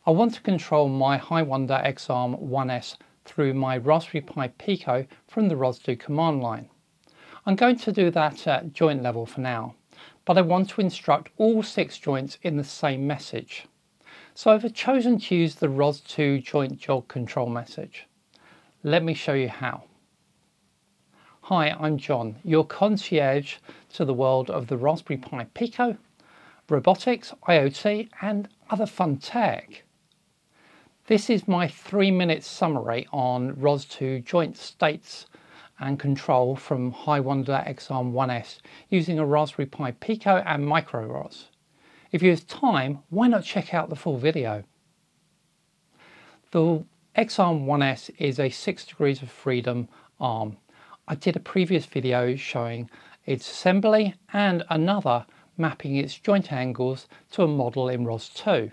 I want to control my HiWonder XARM 1S through my Raspberry Pi Pico from the ROS2 command line. I'm going to do that at joint level for now, but I want to instruct all 6 joints in the same message. So I've chosen to use the ROS2 JointJog control message. Let me show you how. Hi, I'm John, your concierge to the world of the Raspberry Pi Pico, robotics, IoT and other fun tech. This is my 3-minute summary on ROS2 joint states and control from HiWonder XARM 1S using a Raspberry Pi Pico and MicroROS. If you have time, why not check out the full video? The XARM 1S is a 6 degrees of freedom ARM. I did a previous video showing its assembly and another mapping its joint angles to a model in ROS2.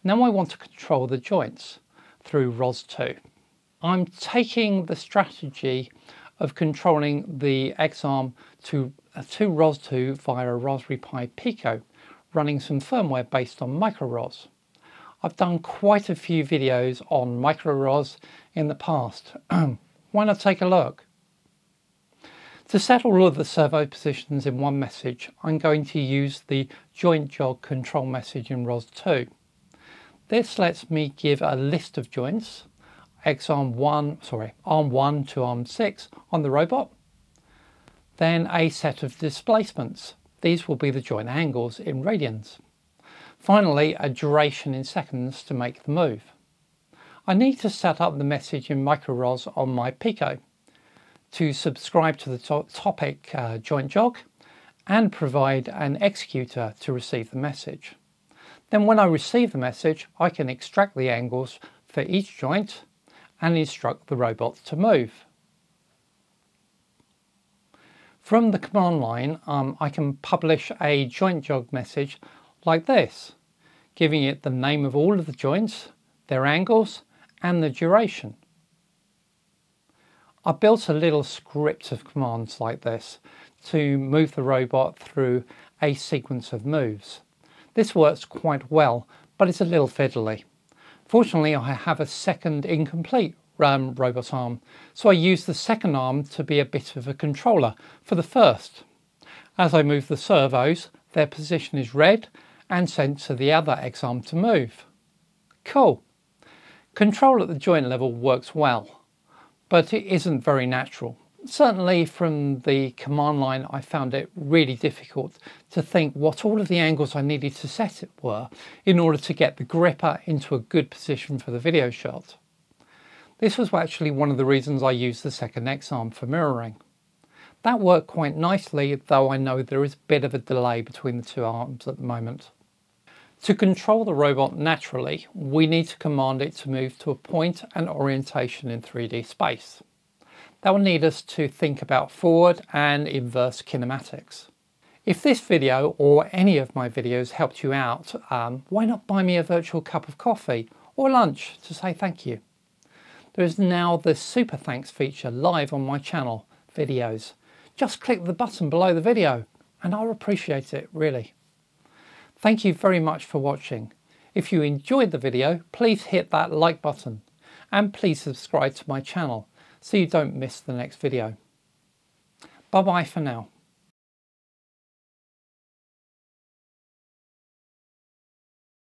Now I want to control the joints through ROS2. I'm taking the strategy of controlling the XARM to ROS2 via a Raspberry Pi Pico, running some firmware based on MicroROS. I've done quite a few videos on MicroROS in the past. Why not take a look? To set all of the servo positions in one message, I'm going to use the JointJog control message in ROS2. This lets me give a list of joints, arm 1 to arm 6 on the robot, then a set of displacements. These will be the joint angles in radians. Finally, a duration in seconds to make the move. I need to set up the message in MicroROS on my Pico to subscribe to the topic JointJog and provide an executor to receive the message. Then when I receive the message, I can extract the angles for each joint and instruct the robot to move. From the command line, I can publish a JointJog message like this, giving it the name of all of the joints, their angles and the duration. I built a little script of commands like this to move the robot through a sequence of moves. This works quite well, but it's a little fiddly. Fortunately, I have a second incomplete robot arm, so I use the second arm to be a bit of a controller for the first. As I move the servos, their position is read and sent to the other X-arm to move. Cool. Control at the joint level works well, but it isn't very natural. Certainly from the command line, I found it really difficult to think what all of the angles I needed to set it were in order to get the gripper into a good position for the video shot. This was actually one of the reasons I used the second X-arm for mirroring. That worked quite nicely, though I know there is a bit of a delay between the 2 arms at the moment. To control the robot naturally, we need to command it to move to a point and orientation in 3D space. That will need us to think about forward and inverse kinematics. If this video or any of my videos helped you out, why not buy me a virtual cup of coffee or lunch to say thank you? There is now the super thanks feature live on my channel, videos. Just click the button below the video and I'll appreciate it, really. Thank you very much for watching. If you enjoyed the video, please hit that like button and please subscribe to my channel so you don't miss the next video. Bye bye for now.